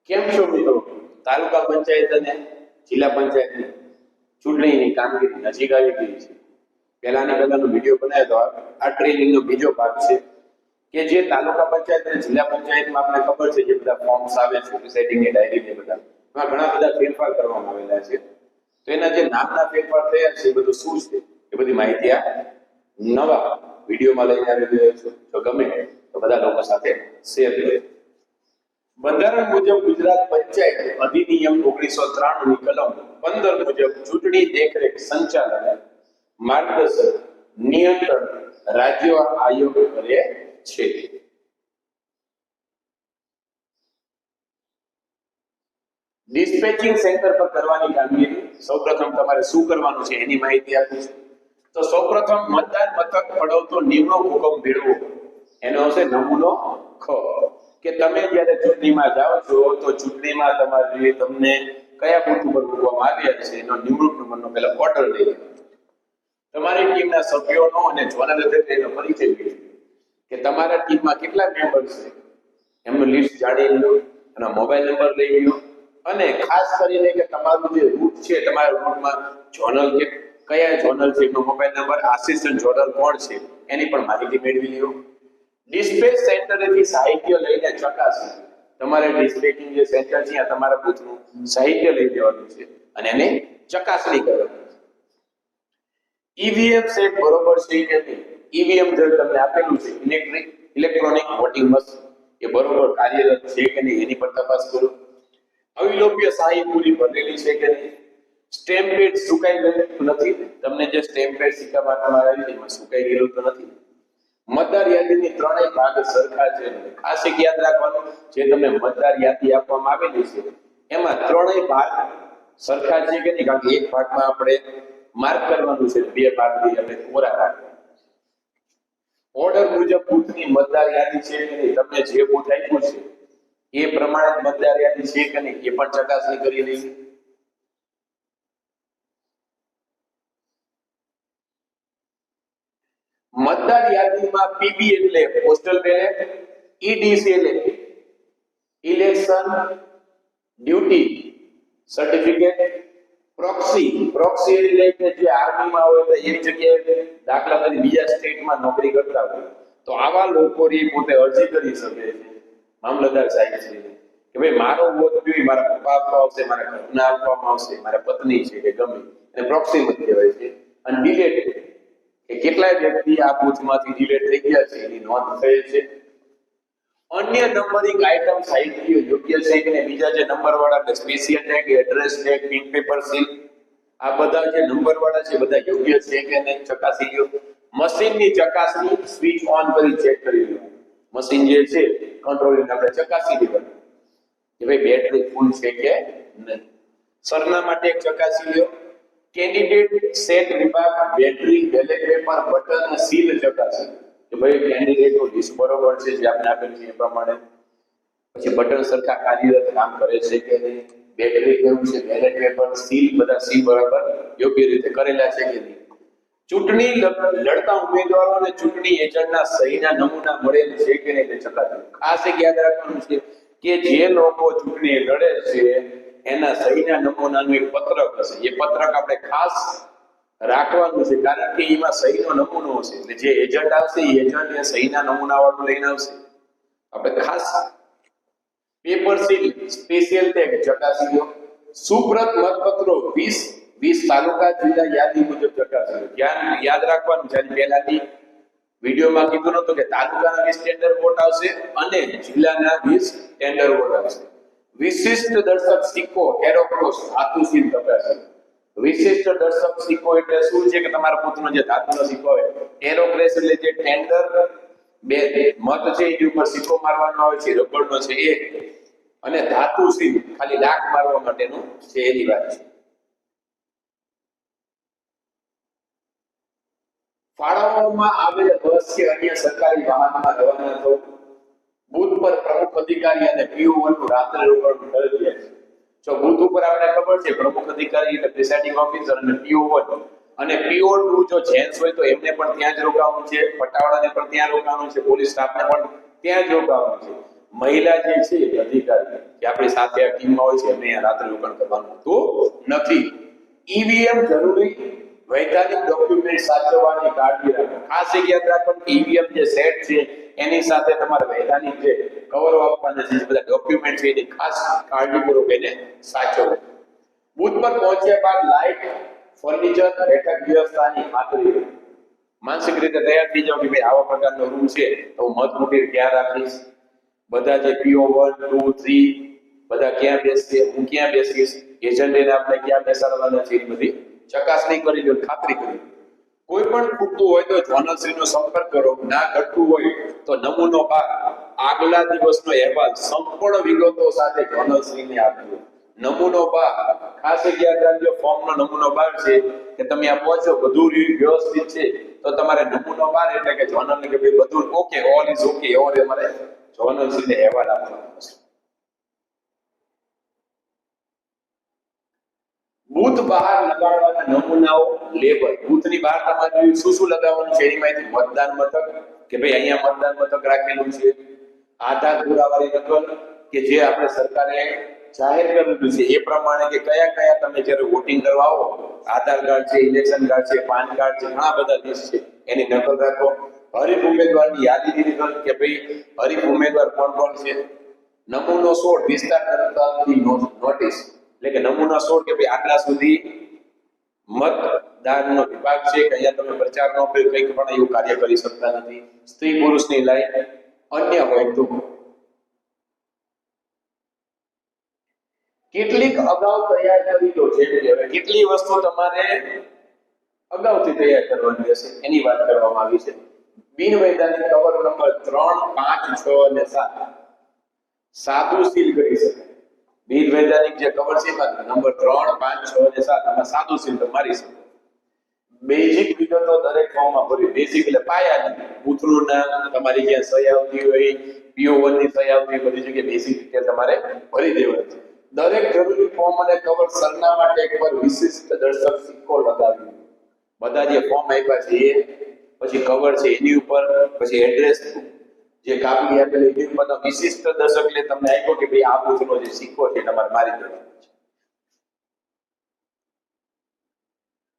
કેમ છો મિત્રો? તાલુકા પંચાયત અને જિલ્લા પંચાયતની ચૂંટણીની કામગીરી નજીક આવી ગઈ છે. પહેલાનો વિડીયો બનાવ્યો તો આ ટ્રેનિંગનો બીજો ભાગ છે કે જે તાલુકા પંચાયત અને જિલ્લા પંચાયતમાં આપણે ખબર છે જે બધા ફોર્મ્સ આવે છે પ્રિસાઇડિંગની ડાયરી ને બધા એમાં ઘણા બધા ફેરફાર કરવામાં આવેલા છે. તો એના જે નામના ફેરફાર થયા છે એ બધું શું છે એ બધી માહિતી આ નવા વિડીયોમાં લઈને આવી ગયો છું. જો ગમે તો બધા લોકો સાથે શેર કરો. બંધારણ મુજબ ગુજરાત પંચાયત અધિનિયમ 1993 ની કલમ 15 મુજબ ચૂંટણી દેખરેખ સંચાલન માર્ગદર્શન નિયંત્રણ રાજ્ય આયોગ કરે છે. ડિસ્પેચિંગ સેન્ટર પર કરવાની કામગીરી સૌપ્રથમ તમારે શું કરવાનું છે એની માહિતી આપી છે. તો સૌપ્રથમ મતદાન મથક ફળવતો નિમણૂક હુકમ મેળવો એનો હશે નમૂનો ખ કે તમે જ્યારે ચૂંટણીમાં જાઓ છો તો ચૂંટણીમાં તમારે તમને કયા બૂથ ઉપર મૂકવામાં આવ્યા છે એનો નિમણૂક નંબરનો પહેલા ઓર્ડર લઈ લેવાનો. તમારી ટીમના સભ્યોનો અને ઝોનલ અધિકારીનો પરિચય મેળવો કે તમારા ટીમમાં કેટલા મેમ્બર છે એમનું લિસ્ટ જાણી લો, એનો મોબાઈલ નંબર લઈ લો અને ખાસ કરીને કે તમારું જે રૂટ છે તમારા રૂટમાં ઝોનલ કે કયા ઝોનલ છે એનો મોબાઈલ નંબર, આસિસ્ટન્ટ ઝોનલ કોણ છે એની પણ માહિતી મેળવી લો. ડિસ્પેચ સેન્ટરેથી સાહિત્ય લઈને ચકાસી. તમારે ડિસ્પેચિંગ જે સેન્ટર છે ત્યાં તમારા બૂથનું સાહિત્ય લઈ જવાનું છે અને એને ચકાસણી કરવાની છે. ઈવીએમ સેટ બરોબર છે કે નહીં, ઈવીએમ જે તમને આપેલું છે ઇલેક્ટ્રોનિક વોટિંગ મશીન એ બરોબર કાર્યરત છે કે નહીં એની પર તપાસ કરો. અવિલોપ્ય સહી પૂરી ભરેલી છે કે નહીં, સ્ટેમ્પ પેડ સુકાઈ ગયું નથી, તમને જે સ્ટેમ્પ પેડ સિક્કા મારવામાં આવી છે એમાં સુકાઈ ગયેલું તો નથી. મતદાર યાદીની ત્રણેય ભાગ સરખા છે. ખાસ એક યાદ રાખવાનું જે તમને મતદાર યાદી આપવામાં આવેલી છે એમાં ત્રણેય ભાગ સરખા છે કે નહીં, કારણ કે એક ભાગમાં આપણે માર્ક કરવાનું છે, બે ભાગની આપણે કોરા રાખવાના. ઓર્ડર મુજબ બૂથની મતદાર યાદી છે કે નહીં, તમને જે બૂથ આપ્યું છે એ પ્રમાણે મતદાર યાદી છે કે નહીં એ પણ ચકાસણી કરી લઈએ. મતદાર યાદીમાં પીબી એટલે પોસ્ટલ બેલેટ, ઈડીસી એટલે ઇલેક્શન ડ્યુટી સર્ટિફિકેટ, પ્રોક્સી એટલે કે જે આર્મીમાં હોય તો એક જગ્યાએ દાખલા તરીકે બીજા સ્ટેટમાં નોકરી કરતા હોય તો આવા લોકોની પોતે અરજી કરી શકે છે મામલતદાર સાહેબ છે કે ભાઈ મારો વોટ જોઈએ, મારા પપ્પા આપવા આવશે, મારા ઘરના આપવામાં આવશે, મારા પત્ની છે કે ગમે એને પ્રોક્સી મત કહેવાય છે. અને ડિલેટ કે કેટલાય વ્યક્તિ આ બૂથમાંથી ડિલેટ થઈ ગયા છે એની નોંધ થયેલ છે. અન્ય નંબરિંગ આઇટમ સાહિત્ય યોગ્ય છે કે બીજા જે નંબર વાળા કે special tag, address tag, pin paper seal આ બધા જે નંબર વાળા છે બધા યોગ્ય છે કે નહીં ચકાસી લો. મશીનની ચકાસણી સ્વિચ ઓન કરી ચેક કરી લો. મશીન જે છે કંટ્રોલિંગ આપણે ચકાસી લેવાનું કે ભાઈ બેટરી ફૂલ છે કે નહીં. સરનામા માટે ચકાસી લો. કેન્ડિડેટ સેટ વિભાગ બેટરી, બેલેટ પેપર, બટન અને સીલ ચકાસી કે ભાઈ કેન્ડિડેટનું લિસ્ટ બરોબર છે જે આપણે આપેલું છે એ પ્રમાણે. પછી બટન સરખા કાર્યરત કામ કરે છે કે નહીં, બેટરી કેવું છે, બેલેટ પેપર, સીલ બધા સીલ બરાબર યોગ્ય રીતે કરેલા છે કે નહીં. ચૂંટણી લડતા ઉમેદવારોને ચૂંટણી એજન્ટના સહીના નમૂના મળેલ છે કે નહીં તે ચકાસવું. ખાસ એક યાદ રાખવાનું છે કે જે લોકો ચૂંટણી લડે છે એના સહીના નમૂનાનું એક પત્રક હશે. એ પત્રક આપણે ખાસ રાખવાનું છે કારણ કે એમાં સહીનો નમૂનો હશે એટલે જે એજન્ટ આવશે એ એજન્ટ એ સહીના નમૂના વાળું લઈને આવશે. આપણે ખાસ પેપર સીલ સ્પેશિયલ ટેગ ચકાસી લો. સુપ્રત મતપત્રો 20 તાલુકા જિલ્લા યાદી મુજબ ચકાસી લો. ધ્યાન યાદ રાખવાનું છે પહેલાની વિડીયોમાં કીધું નતું કે તાલુકાના 20 ટેન્ડર વોટ આવશે અને જિલ્લાના 20 ટેન્ડર વોટ આવશે. વિશિષ્ટ દર્શક સિક્કો એરોક્રોસ ધાતુ સીલ તપાસી. વિશિષ્ટ દર્શક સિક્કો એટલે શું છે કે તમારા પોતાનો જે ધાતુનો સિક્કો હોય, એરોક્રેસ એટલે જે ટેન્ડર બે મત છે એની ઉપર સિક્કો મારવાનો આવે છે રબરનો છે એ, અને ધાતુ સીલ ખાલી લાખ મારવા માટેનું છે એની વાત છે. ફાળવવામાં આવેલ બસ કે અન્ય સરકારી વાહનમાં રવાના થવું. બૂથ પર પ્રમુખ અધિકારી અને પીઓ1 નું રાત્રે રોકાણ ફરજિયાત છે. જો બૂથ ઉપર આપણે ખબર છે પ્રમુખ અધિકારી એટલે પ્રિસાઇડિંગ ઓફિસર અને પીઓ1 અને પીઓ2 જો જેન્ટ્સ હોય તો એમને પણ ત્યાં જ રોકાવાનું છે, પટાવાળાને પણ ત્યાં રોકાવાનું છે, પોલીસ સ્ટાફને પણ ત્યાં જ રોકાવાનું છે. મહિલા જે છે અધિકારી જે આપણી સાથે આ ટીમમાં હોય છે એમને રાત્રે રોકાણ કરવાનું હોતું નથી. ઈવીએમ જરૂરી વૈધાનિક ડોક્યુમેન્ટ સાચવવાની કાળજી રાખો. ખાસ એક યાદ રાખવાનું કે ઈવીએમ જે સેટ છે એની સાથે તમારે વૈધાનિક જે કવરો આપવાના છે બધા ડોક્યુમેન્ટ છે એની ખાસ કાળજીપૂર્વક એને સાચવવું. બૂથ પર પહોંચ્યા બાદ લાઇટ, ફર્નિચર, બેઠક વ્યવસ્થાની ખાતરી કરો. માનસિક રીતે તૈયાર થઈ જાવ કે ભાઈ આવા પ્રકારનો રૂમ છે તો હું મત મૂકી ક્યાં રાખીશ, બધા જે PO1, 2, 3 બધા ક્યાં બેસશે, હું ક્યાં બેસીશ, એજન્ટને આપણે ક્યાં બેસાડવાના છે એ બધી ચકાસણી કરી લો, ખાતરી કરી. કોઈ પણ ખૂટતું હોય તો જોનલશ્રીનો સંપર્ક કરો. ના ઘટતું હોય તો નમૂનો બાર આગલા દિવસનો અહેવાલ સંપૂર્ણ વિગતો સાથે જોનલશ્રીને આપજો. નમૂનો બાર ખાસ યાદ રાખજો, ફોર્મનો નમૂનો બાર છે કે તમે આ પહોંચો બધું વ્યવસ્થિત છે તો તમારે નમૂનો બાર એટલે કે જોનલને કે ભાઈ બધું ઓકે, ઓલ ઇઝ ઓકે એવો તમારે જોનલશ્રીને અહેવાલ આપવાનો છે. બૂથ બહાર લગાડવાના નમૂનાઓ, લેબલ. બૂથની બહાર તમારે શું શું લગાવવાનું છે એની માહિતી. મતદાન મથક કે ભાઈ અહીંયા મતદાન મથક રાખેલું છે, આધાર પુરાવાની નકલ કે જે આપણે સરકારે જાહેર કરેલું છે એ પ્રમાણે કે કયા કયા તમે જ્યારે વોટિંગ કરવા આવો આધાર કાર્ડ છે, ઇલેક્શન કાર્ડ છે, પાન કાર્ડ છે, ઘણા બધા લિસ્ટ છે એની નકલ રાખો. હરીફ ઉમેદવારની યાદીની નકલ કે ભાઈ હરીફ ઉમેદવાર કોણ કોણ છે. નમૂનો 16 વિસ્તાર કરતાની નોટિસ એટલે કે નમૂના 16 કે ભાઈ આટલા સુધી મતદાનનો વિભાગ છે કે અહીંયા તમે પ્રચાર નો કંઈક પણ એવું કાર્ય કરી શકતા નથી. સ્ત્રી પુરુષની લાઈન અન્ય હોય તો. કેટલીક અગાઉ તૈયાર કરી દો. જેમ કે કેટલી વસ્તુ તમારે અગાઉથી તૈયાર કરવાની રહેશે એની વાત કરવામાં આવી છે. બિન વૈધાનિક કવર નંબર 3, 5, 6 અને 7 સાદું સીલ કરી શકાય. બિન વૈધાનિક જે કવર છે એમાં નંબર 3, 5, 6 અને 7 આમાં સાદું સીલ મારી શકો. બેઝિક વિગતો દરેક ફોર્મમાં ભરી. બેઝિક એટલે પાયાની, બૂથનું નામ, તમારી જ્યાં સહી આવતી હોય, PO1 ની સહી આવતી હોય, બધી જગ્યાએ બેઝિક ડિટેલ તમારે ભરી દેવાની છે. દરેક જરૂરી ફોર્મ અને કવર સરનામા ટેગ પર વિશિષ્ટ દર્શક સિક્કો લગાવી. બધા જે ફોર્મ આપ્યા છે એ પછી કવર છે એની ઉપર, પછી એડ્રેસ જે કાપી આપેલી એની ઉપર વિશિષ્ટ દર્શક એટલે તમને આપ્યો કે ભાઈ આ બૂથનો જે સિક્કો છે તમારે મારી દેવાનો છે.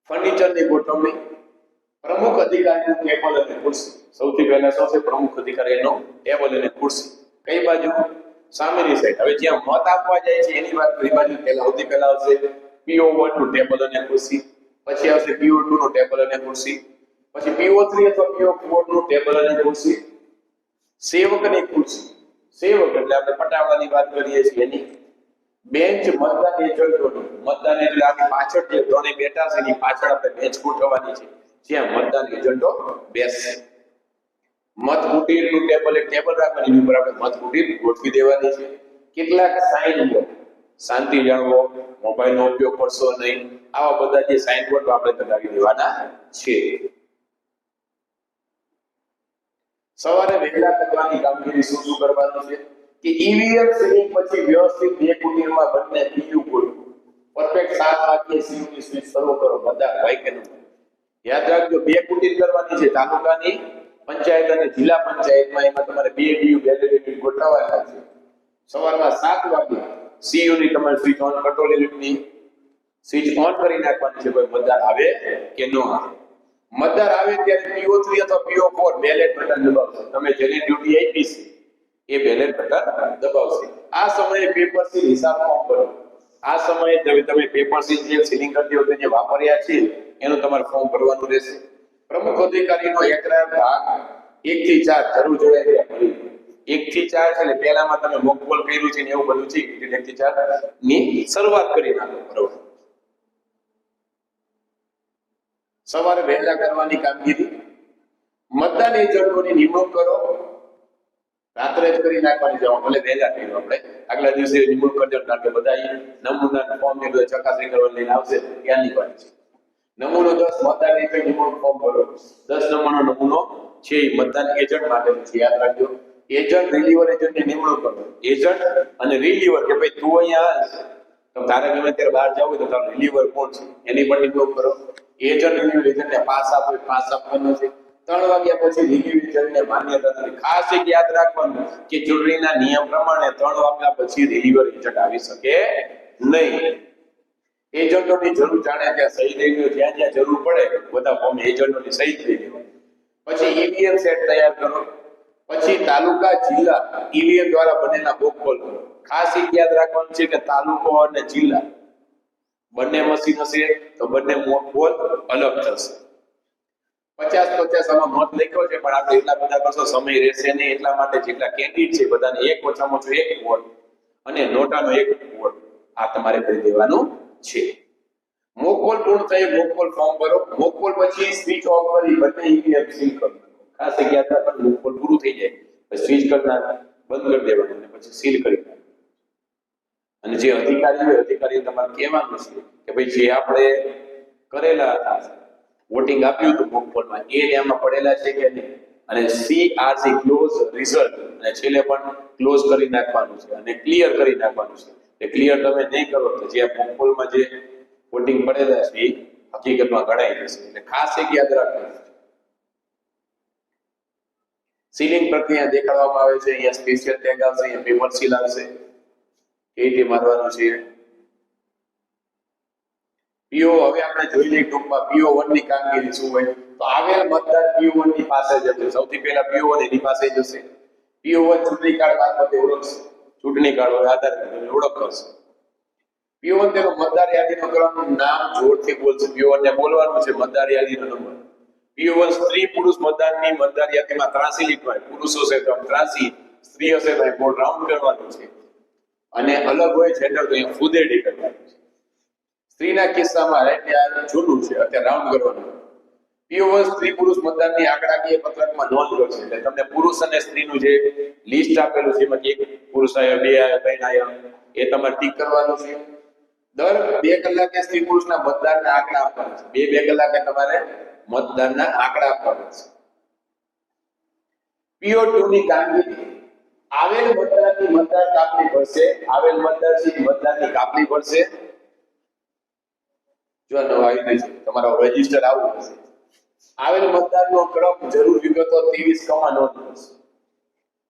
ફર્નિચરની ગોઠવણી. પ્રમુખ અધિકારીનું ટેબલ અને ખુરશી. સૌથી પહેલા શું છે? પ્રમુખ અધિકારીનો ટેબલ અને ખુરશી. કઈ બાજુ? સામેની સાઈડ. હવે જ્યાં મત આપવા જાય છે એની વાત કરી બાજુ પહેલા સૌથી પહેલા આવશે PO1 નું ટેબલ અને ખુરશી, પછી આવશે PO2 નું ટેબલ અને ખુરશી, પછી PO3 અથવા PO4 નું ટેબલ અને ખુરશી. સેવકની ખુરશી. સેવક એટલે આપણે પટાવાળાની વાત કરીએ છીએ એની. બેન્ચ મતદાન એજન્ટોનું. મતદાન એટલે આપણી પાછળ જે ત્રણે બેઠા છે એની પાછળ આપણે બેન્ચ ગોઠવવાની છે જ્યાં મતદાન એજન્ટો બેસશે. મત કુટીરનું ટેબલ એક ટેબલ રાખવાની એની ઉપર આપણે મત કુટીર ગોઠવી દેવાની છે. કેટલાક સાઇન બોર્ડ. શાંતિ જાળવો, મોબાઈલનો ઉપયોગ કરશો નહીં, આવા બધા જે સાઇન બોર્ડ આપણે લગાવી દેવાના છે. સવારે વહેલા કરવાની કામગીરી શું શું કરવાનું છે કે ઈવીએમ સીલિંગ પછી વ્યવસ્થિત બે કુટીરમાં બંને પીયુ ગોઠવો. પરફેક્ટ 7 વાગ્યે સીયુ ની સ્વિચ શરૂ કરો. બધા ભાઈ કે યાદ રાખજો, બે કુટીર કરવાની છે. તાલુકાની પંચાયત અને જિલ્લા પંચાયતમાં એમાં તમારે બે ડીયુ બેલેટ ગોઠવવાના છે. સવારમાં 7 વાગે સીયુ ની તમારે સ્વિચ ઓન, કંટ્રોલ યુનિટની સ્વિચ ઓન કરી નાખવાની છે. કોઈ મતદાર આવે કે ન આવે. મતદાર આવે ત્યારે PO3 અથવા PO4 બેલેટ બટન દબાવશો. તમે જેની ડ્યુટી આપી છે એ બેલેટ બટન દબાવશે. આ સમયે પેપર સીલ હિસાબ ફોર્મ ભરો. આ સમયે તમે પેપર સીલ જે સીલિંગ કરતી વખતે જે વાપર્યા છે એનું તમારે ફોર્મ ભરવાનું રહેશે. પ્રમુખ અધિકારીનો એકરા ભાગ 1 થી 4 જરૂર જણાય ત્યાં ભરી. 1 થી 4 એટલે પહેલામાં તમે મોક પોલ કર્યું છે ને એવું બધું છે. 1 થી 4 ની શરૂઆત કરી નાખો. બરોબર. સવારે વહેલા કરવાની કામગીરી. મતદાન એજન્ટોની નિમણૂક કરો. રાત્રે જ કરી નાખવાની જવા ભલે વહેલા કર્યું આપણે આગલા દિવસે નિમણૂક કરી દો કારણ કે બધા નમૂના ફોર્મ ને બધું ચકાસણી કરવા લઈને આવશે ત્યાંની વાત છે. નમૂનો 10 મતદાન એજન્ટ નિમણૂક ફોર્મ ભરો. 10 નંબરનો નમૂનો છે એ મતદાન એજન્ટ માટે છે. યાદ રાખજો, એજન્ટ રિલીવર એજન્ટની નિમણૂક કરો. એજન્ટ અને રિલીવર કે ભાઈ તું અહીંયા તો તારે ગમે ત્યારે બહાર જવું હોય તો તારો રિલીવર કોણ છે એની પણ નિમણૂક કરો. એજન્ટ રિલીવર એજન્ટને પાસ આપો, પાસ આપવાનો છે. 3 વાગ્યા પછી રિવ્યુ રિઝલ્ટને માન્યતા નથી. ખાસ એક યાદ રાખવાનું કે ચૂંટણીના નિયમ પ્રમાણે 3 વાગ્યા પછી રિવ્યુ રિઝલ્ટ આવી શકે નહીં. એજન્ટોની જરૂર જાણે ત્યાં સહી થઈ ગયો, જ્યાં જ્યાં જરૂર પડે બધા ફોર્મ એજન્ટોની સહી થઈ ગઈ. પછી ઈવીએમ સેટ તૈયાર કરો. પછી તાલુકા જિલ્લા ઈવીએમ દ્વારા બનેલા મોકપોલ કરો. ખાસ એક યાદ રાખવાનું છે કે તાલુકો અને જિલ્લા બંને મશીન હશે તો બંને મોકપોલ અલગ થશે. 50-50 આમાં મત લખ્યો છે પણ આપણે એટલા બધા કરશો સમય રહેશે નહીં, એટલા માટે જેટલા કેન્ડિડેટ છે બધાને એક ઓછામાં ઓછું 1 વોટ અને નોટાનો 1 વોટ આ તમારે કરી દેવાનું છે. મોકપોલ પૂર્ણ થઈ મોકપોલ ફોર્મ ભરો. મોકપોલ પછી સ્વિચ ઓફ કરી બંને ઈવીએમ સીલ કરો. ખાસ એક યાદ રાખવાનું મોકપોલ પૂરું થઈ જાય પછી સ્વિચ કરતા બંધ કરી દેવાનું અને પછી સીલ કરી દેવાનું. અને જે અધિકારી હોય અધિકારી તમારે કહેવાનું છે કે ભાઈ જે આપણે કરેલા હતા વોટિંગ આપ્યું હતું મોકપોલમાં એ એમાં પડેલા છે કે નહીં, અને CRC ક્લોઝ રિઝલ્ટ અને છેલ્લે પણ ક્લોઝ કરી નાખવાનું છે અને ક્લિયર કરી નાખવાનું છે. એ ક્લિયર તમે નહીં કરો તો જે મોકપોલમાં જે વોટિંગ પડેલા છે એ હકીકતમાં ગણાઈ જશે. એટલે ખાસ એક યાદ રાખવાનું. સીલિંગ પ્રક્રિયા દેખાડવામાં આવે છે. અહીંયા સ્પેશિયલ ટેગ આવશે, અહીંયા પેપર સીલ આવશે, એ રીતે મારવાનું છે. પીઓ હવે આપણે જોઈ લઈએ ટૂંકમાં PO1 ની કામગીરી શું હોય. તો આવેલ મતદાર PO1 ની પાસે જશે. સૌથી પહેલા PO1 એની પાસે જશે. PO1 ચૂંટણી કાર્ડ મારફતે ઓળખશે. ચૂંટણી કાર્ડ હોય આધાર કાર્ડ ઓળખ કરશે. PO1 તેનો મતદાર યાદીનો ક્રમ નામ જોરથી બોલશે. PO1 ને બોલવાનું છે મતદાર યાદીનો નંબર. PO1 સ્ત્રી પુરુષ મતદારની મતદાર યાદીમાં 83 લીખવાય. પુરુષ હશે તો 83, સ્ત્રી હશે તો બોર્ડ રાઉન્ડ કરવાનું છે અને અલગ હોય જેન્ડર તો અહીંયા ફુદેડી કરવાનું છે. સ્ત્રીના કિસ્સામાં એટલે જૂનું છે અત્યારે રાઉન્ડ કરવાનું. PO1 સ્ત્રી પુરુષ મતદારની આંકડાકીય પત્રકમાં નોંધ કરશે. એટલે તમને પુરુષ અને સ્ત્રીનું જે લિસ્ટ આપેલું છે એમાં એક પુરુષ આવ્યો, 2 આવ્યા, 3 આવ્યા એ તમારે ટીક કરવાનું છે. દર 2 કલાકે સ્ત્રી પુરુષના મતદારના આંકડા આપવાના છે. 2 કલાકે તમારે મતદાનના આંકડા આપવાના છે. PO2 ની કામગીરી આવેલ મતદારની મતદાર કાપલી ભરશે. આવેલ મતદાર સીટ મતદારની કાપલી ભરશે. જો નવો આવી ગઈ છે તમારો રજીસ્ટર આવું હશે. આવેલ મતદારનો ક્રમ જરૂર વિગતો 23 કમાં નોંધ કરશે.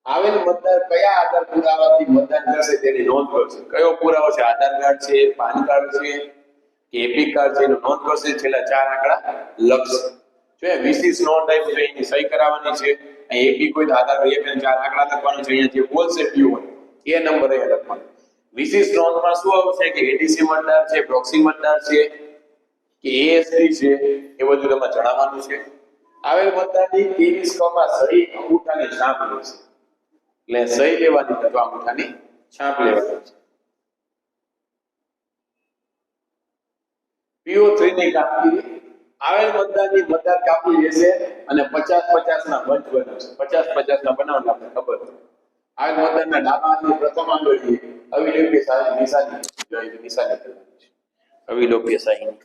આવેલ મતદાર કયા આધાર પુરાવાથી મતદાન કરશે તેની નોંધ કરશે. કયો પુરાવો છે? આધાર કાર્ડ છે, પાન કાર્ડ છે કે એપિક કાર્ડ છે એની નોંધ કરશે. છેલ્લા 4 આંકડા લખશે. જો એ વિશેષ નોંધ આવી છે એની સહી કરાવવાની છે. અહીં એપિક કોઈ આધાર એક અને 4 આંકડા લખવાનું છે. અહીંયા જે બોલશે PO1 એ નંબર અહીંયા લખવાનો. વિશેષ નોંધમાં શું આવશે કે ADC મતદાર છે, પ્રોક્સી મતદાર છે કે ASD છે એ બધું તમારે જણાવવાનું છે. આવેલ મતદારની 23 કમાં સહી અંગૂઠાની છાપ લેશે. એટલે સહી લેવાની અથવા અંગૂઠાની છાપ લેવાની છે. PO3 ની કામગીરી આવેલ મતદારની મતદાર કાપલી લેશે અને 50-50 ના બંચ બનાવશે. 50-50 ના બનાવવાના આપણે ખબર છે. આવેલ મતદારના ડાબા હાથની પ્રથમ આંગળીએ અવિલોપ્ય સાઈન નિશાની કરવાની છે. અવિલોપ્ય સાઈન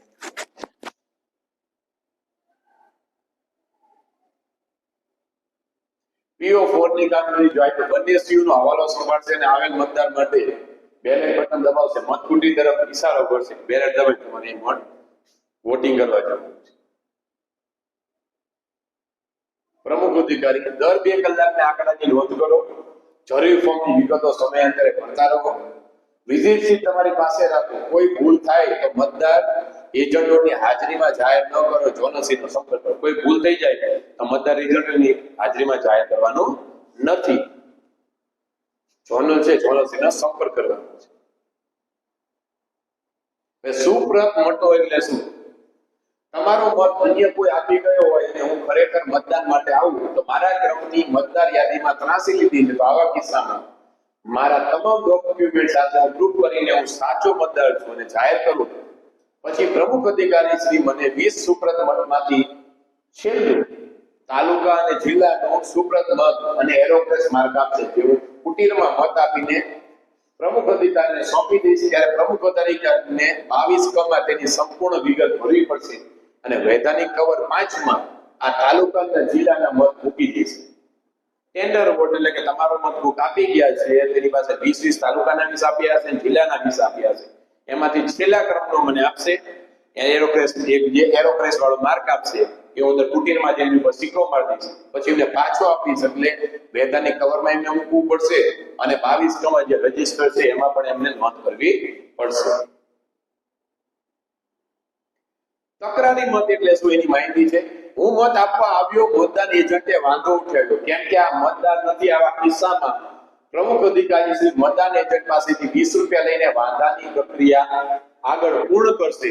PO4 ની કામગીરી જો આપણે બંને સીયુનો હવાલો સંભાળશે અને આવેલ મતદાર માટે બેલેટ બટન દબાવશે. મતકુંડી તરફ ઈશારો કરશે. બેલેટ દબાવી તમારે મત વોટિંગ કરવા જવાનું છે. પ્રમુખ અધિકારી દર 2 કલાકના આંકડાની નોંધ કરો. જરૂરી ફોર્મની વિગતો સમયાંતરે ભરતા રહો. વિઝિટ શીટ તમારી પાસે રાખો. કોઈ ભૂલ થાય તો મતદાર એજન્ટોની હાજરીમાં જાહેર ન કરો. જોનસીનો સંપર્ક કરો. કોઈ ભૂલ થઈ જાય તો મતદાર એજન્ટોની હાજરીમાં જાહેર કરવાનું નથી. જોનલ છે જોનસીનો સંપર્ક કરવાનો છે. સુપ્રત મતો એટલે શું? તમારો મત અન્ય કોઈ આપી ગયો હોય અને હું ખરેખર મતદાન માટે આવું તો મારા ક્રમની મતદાર યાદીમાં 83 લીધી છે. તો આવા કિસ્સામાં મારા તમામ ડોક્યુમેન્ટ સાથે હું પ્રૂફ કરીને હું સાચો મતદાર છું અને જાહેર કરું. પછી પ્રમુખ અધિકારી શ્રી મને 20 સુપ્રત મતમાંથી છેલ્લું તાલુકા અને જિલ્લાનો સુપ્રત મત અને એરોપ્રેસ માર્ક આપશે. જેવું કુટીરમાં મત આપીને પ્રમુખ અધિકારીને સોંપી દઈશ ત્યારે પ્રમુખ અધિકારીને 22 કમાં તેની સંપૂર્ણ વિગત ભરવી પડશે અને વૈધાનિક કવર 5 માં આ તાલુકા અને જિલ્લાના મત મૂકી દેશે. ટેન્ડર વોટ એટલે કે તમારો મત બુક આપી ગયા છે તેની પાસે 20 તાલુકાના 20 આપ્યા છે જિલ્લાના 20 આપ્યા છે. એમાંથી છેલ્લા ક્રમનો મને આપશે. એરોપ્રેસ એક જે એરોપ્રેસ વાળો માર્ક આપશે કે હું અંદર કુટીરમાં જઈને ઉપર સિક્કો મારી દઈશ, પછી એમને પાછો આપીશ, એટલે વૈધાનિક કવરમાં એમને મૂકવું પડશે અને 22 કમાં જે રજીસ્ટર છે એમાં પણ એમને નોંધ કરવી પડશે. તકરારી મત એટલે શું એની માહિતી છે. હું મત આપવા આવ્યો, મતદાન એજન્ટે વાંધો ઉઠાવ્યો કેમ કે આ મતદાર નથી. આવા કિસ્સામાં પ્રમુખ અધિકારી શ્રી મતદાન એજન્ટ પાસેથી 20 રૂપિયા લઈને વાંધાની પ્રક્રિયા આગળ પૂર્ણ કરશે.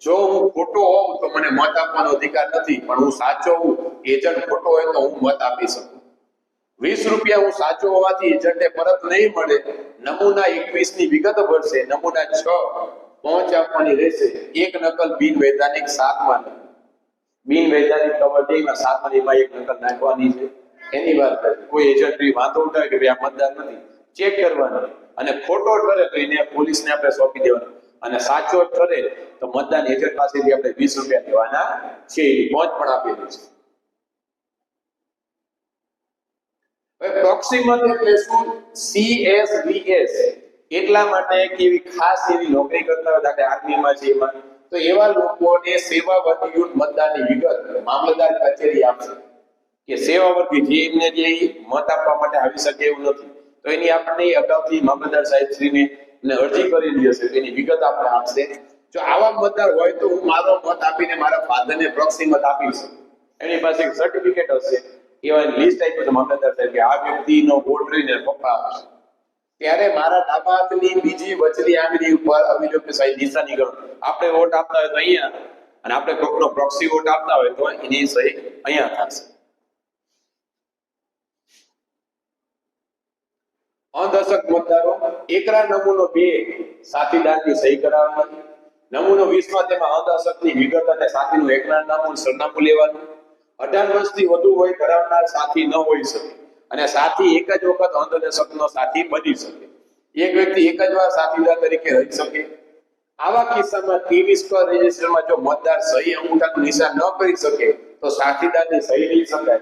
જો હું ખોટો હોઉં તો મને મત આપવાનો અધિકાર નથી, પણ હું સાચો હું, એજન્ટ ખોટો હોય તો હું મત આપી શકું. 20 રૂપિયા હું સાચો હોવાથી એજન્ટે પરત નહીં મળે. નમૂના 21 ની વિગત ભરશે. નમૂના 6 પહોંચ આપવાની રહેશે. એક નકલ બિન વૈધાનિક 7માં બિન વૈધાનિક કવર દેમાં 7માં એક નકલ નાખવાની છે. એની વાત કરે કોઈ એજન્ટ વાંધો ઉઠાવે કે ભાઈ આ મતદાર નથી, ચેક કરવાનું, અને ખોટો ઠરે તો એને પોલીસને આપણે સોંપી દેવાનો, અને સાચો ઠરે તો મતદાન એજન્ટ પાસેથી આપણે 20 રૂપિયા લેવાના છે. એ પહોંચ પણ આપેલી છે. હવે પ્રોક્સી મત એટલે શું? CSVS એટલા માટે એક એવી ખાસ એવી નોકરી કરતા હોય, દાખલા આર્મીમાં છે એમાં, તો એવા લોકોને સેવા વર્ગયુક્ત મતદાનની વિગત મામલતદાર કચેરી આપશે કે સેવા વર્ગી જે એમને જે મત આપવા માટે આવી શકે એવું નથી, તો એની આપણે અગાઉથી મામલતદાર સાહેબ શ્રીને અરજી કરેલી હશે, એની વિગત આપણે આપશે. જો આવા મતદાર હોય તો હું મારો મત આપીને મારા ફાધરને પ્રોક્સી મત આપી શકું. એની પાસે એક સર્ટિફિકેટ હશે, એવા લિસ્ટ આપ્યું છે મામલતદાર સાહેબ કે આ વ્યક્તિનો વોટ રહીને પપ્પા આપશે. ત્યારે મારા ડાબા હાથની બીજી વચલી આંગળી ઉપર અવિલોપ સાહેબ નિશાની કરો. આપણે વોટ આપતા હોય તો અહીંયા, અને આપણે કોકનો પ્રોક્સી વોટ આપતા હોય તો એની સહી અહીંયા થશે. અદર્શક મતદારો એકરા નમૂનો 2 સાથીદારની સહી કરાવવાની. નમૂનો 20 માં તેમાં અદર્શકની વિગત અને સાથીનું એકરાર નામું સરનામું લેવાનું. 18 વર્ષથી વધુ વય ધરાવનાર સાથી ન હોઈ શકે, અને સાથી એક જ વખત અદર્શકનો સાથી બની શકે. એક વ્યક્તિ એક જ વાર સાથીદાર તરીકે રહી શકે. આવા કિસ્સામાં 23 ક રજિસ્ટરમાં જો મતદાર સહી અંગૂઠાનું નિશાન ન કરી શકે તો સાથીદારની સહી લઈ શકાય.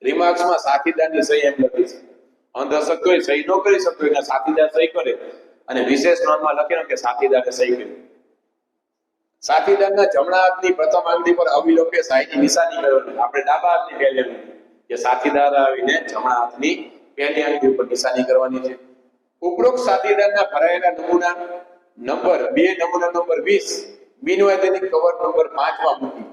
રિમાર્ક્સમાં સાથીદારની સહી એમ લખી છે. અદર્શક કોઈ સહી ન કરી શકતો એને સાથીદાર સહી કરે, અને વિશેષ નોંધમાં લખેલું કે સાથીદારે સહી કરી. સાથીદારના જમણા હાથની પ્રથમ આંગળી પર અવિલોપે સહીની નિશાની કરવાની. આપણે ડાબા હાથની પહેલી કે સાથીદાર આવીને જમણા હાથની પહેલી આંગળી ઉપર નિશાની કરવાની છે. ઉપરોક્ત સાથીદારના ભરાયેલા નમૂના નંબર 2 નમૂના નંબર 20 બિનવૈધાનિક કવર નંબર 5 માં મૂકી.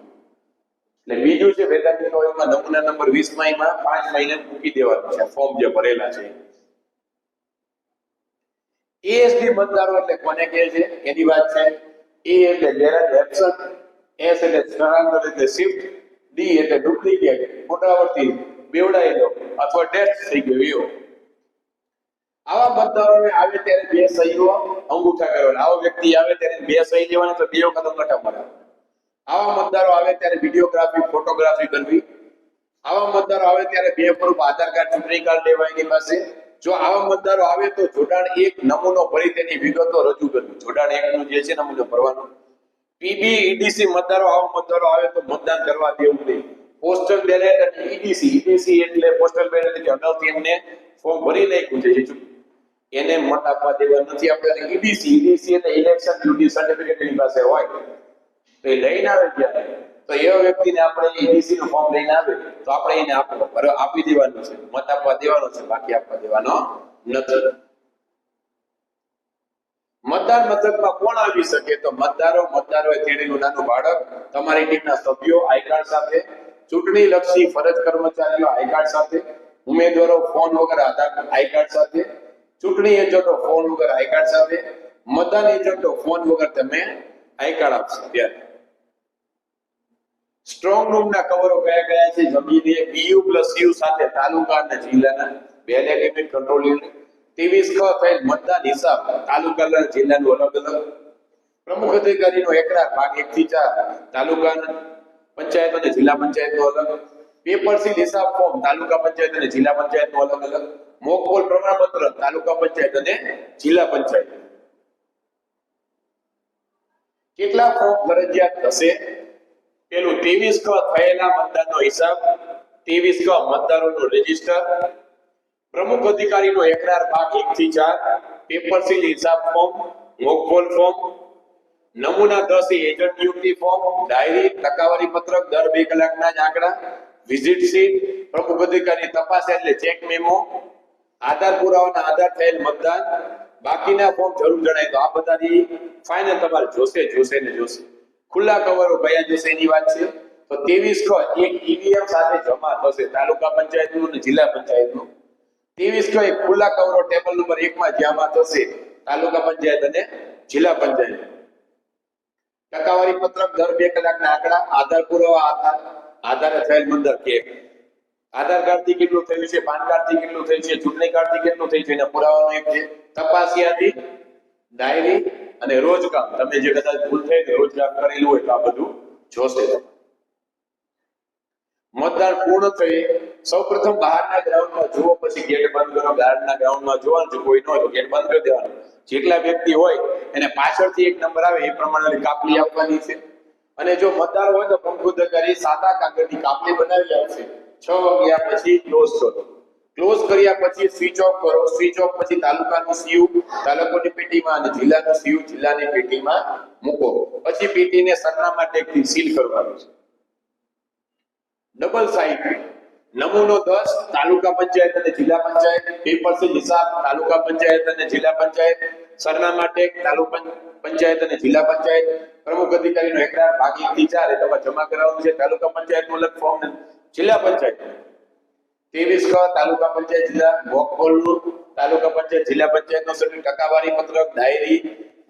એટલે બીજું છે વૈધાનિક કવરમાં નમૂના નંબર 20 માં એમાં 5 મહિને મૂકી દેવાનું છે ફોર્મ જે ભરેલા છે. ASD મતદારો એટલે કોને કહે છે એની વાત છે. A એટલે ગેરેજ એબ્સન્ટ, S એટલે સ્થળાંતર એટલે શિફ્ટ, D એટલે ડુપ્લિકેટ પુનરાવર્તિત બેવડાયેલો અથવા ડેથ થઈ ગયો. આવા મતદારોને આવે ત્યારે 2 સહીઓ અંગૂઠા કરવાના. આવો વ્યક્તિ આવે ત્યારે 2 સહી લેવાની તો 2 વખત અંગૂઠા મારવાના. આવા મતદારો આવે ત્યારે વિડિયોગ્રાફી ફોટોગ્રાફી કરવી. આવા મતદારો આવે ત્યારે 2 સ્વરૂપ આધાર કાર્ડ ચૂંટણી કાર્ડ લેવા એની પાસે. જો આવા મતદારો આવે તો જોડાણ 1 નમૂનો ભરી તેની વિગતો રજૂ કરવી. જોડાણ 1 નું જે છે નમૂનો ભરવાનો. PB EDC મતદારો આવા મતદારો આવે તો મતદાન કરવા દેવું નહીં. પોસ્ટલ બેલેટ અને EDC એટલે પોસ્ટલ બેલેટ એટલે અગાઉથી એમને ફોર્મ ભરી નાખ્યું છે એને મત આપવા દેવા નથી. આપણે EDC એટલે ઇલેક્શન ડ્યુટી સર્ટિફિકેટ એની પાસે હોય તો એ લઈને આવે ત્યારે તો એવા વ્યક્તિને આપણે EDC નું ફોર્મ લઈને આવે તો આપણે એને આપી દેવાનું છે, મત આપવા દેવાનો છે, બાકી આપવા દેવાનો નથી. મતદાર મથકમાં કોણ આવી શકે તો મતદારોએ તેડેલું નાનું બાળક, તમારી ટીમના સભ્યો આઈ કાર્ડ સાથે, ચૂંટણી લક્ષી ફરજ કર્મચારીઓ આઈ કાર્ડ સાથે, ઉમેદવારો ફોન વગર આઈ કાર્ડ સાથે, ચૂંટણી એજન્ટો ફોન વગર આઈ કાર્ડ સાથે, મતદાન એજન્ટો ફોન વગર તમે આઈ કાર્ડ આપશો. ત્યારે સ્ટ્રોંગ રૂમ ના કવરો કયા છે? જમીને BU+U સાથે તાલુકા અને જિલ્લાના બેલેટ લિમિટ કંટ્રોલ યુનિટ. 23 ક થયેલ મતદાન હિસાબ તાલુકા અને જિલ્લાનું અલગ અલગ. પ્રમુખ અધિકારીનો એકરાર ભાગ 1 થી 4 તાલુકા પંચાયત અને જિલ્લા પંચાયતનો અલગ. પેપર સીલ હિસાબ ફોર્મ તાલુકા પંચાયત અને જિલ્લા પંચાયતનો અલગ અલગ. મોક પોલ પ્રમાણપત્ર તાલુકા પંચાયત અને જિલ્લા પંચાયત. કેટલા ફોર્મ ફરજિયાત હશે? પેલું 23 ક થયેલા મતદાનનો હિસાબ, 23 ક મતદારોનું રજીસ્ટર, પ્રમુખ અધિકારીનો એકરાર ભાગ 1 થી 4, પેપર સીલ હિસાબ ફોર્મ, મોક પોલ ફોર્મ, નમૂના 10 એ એજન્ટ નિયુક્તિ ફોર્મ, ડાયરી, ટકાવારી પત્રક, દર 2 કલાકના જ આંકડા, વિઝિટ શીટ, પ્રમુખ અધિકારી તપાસ એટલે ચેક મેમો, આધાર પુરાવાના આધાર થયેલ મતદાન, બાકીના ફોર્મ જરૂર જણાય તો આ બધાની ફાઇનલ તમારે જોશે ને જોશે. ખુલ્લા કવરો કયા જોશે એની વાત છે. તો 23 ક એક ઈવીએમ સાથે જમા થશે તાલુકા પંચાયતનું અને જિલ્લા પંચાયતનું. 23 ક એક ખુલ્લા કવરો ટેબલ નંબર 1 માં જમા થશે તાલુકા પંચાયત અને જિલ્લા પંચાયત. ટકાવારી પત્રક દર 2 કલાકના આંકડા, આધાર પુરાવા આધારે થયેલ મતદાર કે આધાર કાર્ડ થી કેટલું થયું છે, પાન કાર્ડ થી કેટલું થયું છે, ચૂંટણી કાર્ડ થી કેટલું થયું છે એના પુરાવાનો એક છે. તપાસ યાદી, ડાયરી અને રોજકામ, તમે જે કદાચ ભૂલ થઈ તો રોજકામ કરેલું હોય તો આ બધું જોશે. મતદાન પૂર્ણ થઈ સૌપ્રથમ બહારના ગ્રાઉન્ડમાં જુઓ, પછી ગેટ બંધ કરો. બહારના ગ્રાઉન્ડમાં જોવાનું, કોઈ ન હોય તો ગેટ બંધ કરી દેવાનું. જેટલા વ્યક્તિ હોય એને પાછળથી એક નંબર આવે એ પ્રમાણે કાપલી આપવાની છે. અને જો મતદાર હોય તો પ્રમુખ અધિકારી સાદા કાગળની કાપલી બનાવી આપશે. 6 વાગ્યા પછી ક્લોઝ કરો. ક્લોઝ કર્યા પછી સ્વિચ ઓફ કરો. સ્વિચ ઓફ પછી તાલુકાનું સીયુ તાલુકાની પેટીમાં અને જિલ્લાનું સીયુ જિલ્લાની પેટીમાં મૂકો. પછી પેટીને સરનામા ટેગથી સીલ કરવાનું છે. ડબલ સાઇડ નમૂનો 10 તાલુકા પંચાયત અને જિલ્લા પંચાયત, પેપર હિસાબ તાલુકા પંચાયત અને જિલ્લા પંચાયત, સરનામા ટેગ તાલુકા પંચાયત અને જિલ્લા પંચાયત, પ્રમુખ અધિકારીનો હેકટાર ભાગી 1 થી 4 એ તમારે જમા કરાવવાનું છે. તાલુકા પંચાયતનું અલગ ફોર્મ, જિલ્લા પંચાયત 23 ક તાલુકા પંચાયત જિલ્લા મોકપોલનું, તાલુકા પંચાયત જિલ્લા પંચાયતનો સર્ટિફિકેટ, ટકાવારી પત્રક, ડાયરી,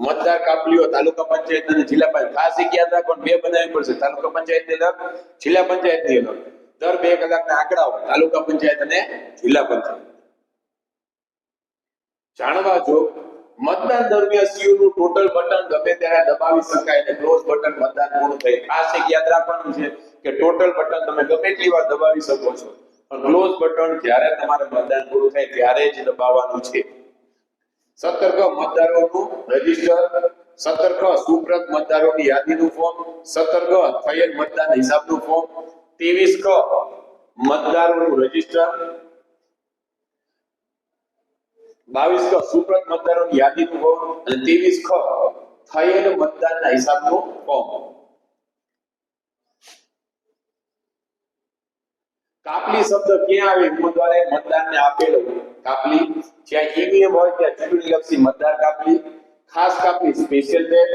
મતદાર કાપલીઓ તાલુકા પંચાયત અને જિલ્લા પંચાયત. ખાસ યાદ રાખો, બે બનાવવી પડશે, તાલુકા પંચાયતની અલગ, જિલ્લા પંચાયતની અલગ. દર 2 કલાકના આંકડાઓ તાલુકા પંચાયત અને જિલ્લા પંચાયત. જાણવા જો મતદાન દરમિયાન સીયુ નું ટોટલ બટન ગમે ત્યારે દબાવી શકાય અને ક્લોઝ બટન મતદાન પૂરું થઈ. ખાસ એક યાદ રાખવાનું છે કે ટોટલ બટન તમે ગમે એટલી વાર દબાવી શકો છો, પણ ક્લોઝ બટન જ્યારે તમારે મતદાન પૂરું થાય ત્યારે જ દબાવવાનું છે. 17 ક મતદારોનું રજીસ્ટર, 17 ક સુપ્રત મતદારોની યાદીનું ફોર્મ, 17 ક થયેલ મતદાન હિસાબનું ફોર્મ, 23 ક મતદારોનું રજીસ્ટર, 22 ક સુપ્રત મતદારોની યાદીનું ફોર્મ અને 23 ક થયેલ મતદાનના હિસાબનું ફોર્મ. કાપલી શબ્દ ક્યાં આવે? ઉમેદવારે મતદારને આપેલો કાપલી. જ્યાં ઈવીએમ હોય ત્યાં ચૂંટણી લક્ષી મતદાર કાપલી, ખાસ કાપલી સ્પેશિયલ ટેગ.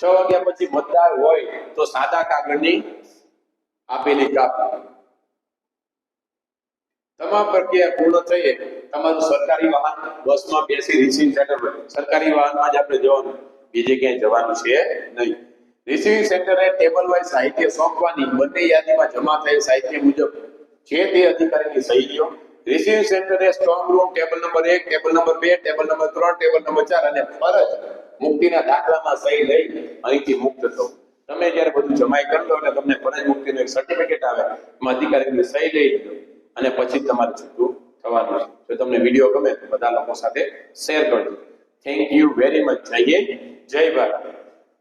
6 વાગ્યા પછી મતદાર હોય તો સાદા કાગળની આપેલી કાપલી. તમામ પ્રક્રિયા પૂર્ણ થઈ તમારું સરકારી વાહન બસમાં બેસી રિસીવિંગ સેન્ટર પર, સરકારી વાહનમાં જ આપણે જવાનું, બીજે ક્યાંય જવાનું છે નહીં. રિસીવિંગ સેન્ટરે ટેબલ વાઇઝ સાહિત્ય સોંપવાની, બંને યાદીમાં જમા થયેલ સાહિત્ય મુજબ જે તે અધિકારીની સહી લ્યો. રિસીવિંગ સેન્ટરે strong room table number 1, table number 2, table number 3, table number 4 અને ફરજ મુક્તિના દાખલામાં સહી લઈ અહીંથી મુક્ત થો. તમે જ્યારે બધું જમાઈ કરી લો એટલે તમને ફરજ મુક્તિનું એક સર્ટિફિકેટ આવે, એમાં અધિકારીની સહી લઈ લો અને પછી તમારે છૂટું થવાનું છે. જો તમને વિડીયો ગમે તો બધા લોકો સાથે શેર કરજો. Thank you very much. જય હિન્દ, જય ભારત.